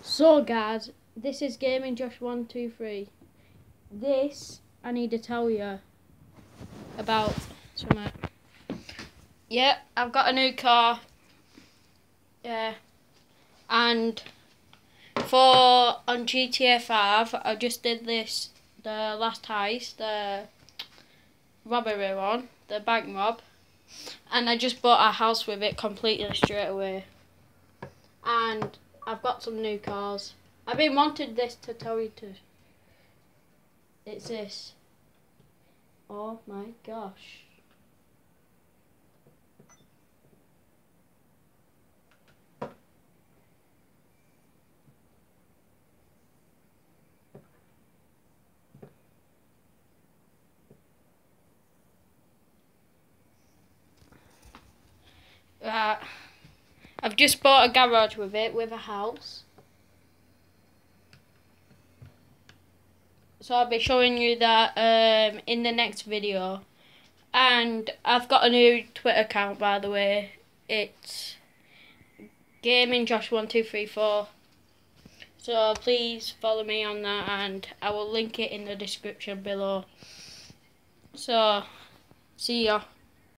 So guys, this is Gaming Josh 123. This I need to tell you about something. Yeah, I've got a new car. Yeah, and for on GTA 5, I just did this the last heist, the robbery one, the bank rob, and I just bought a house with it completely straight away. And I've got some new cars. I've been wanting this to tell you to. It's this. Oh my gosh. I've just bought a garage with it, with a house. So I'll be showing you that in the next video. And I've got a new Twitter account, by the way. It's GamingJosh1234. So please follow me on that, and I will link it in the description below. So, see ya.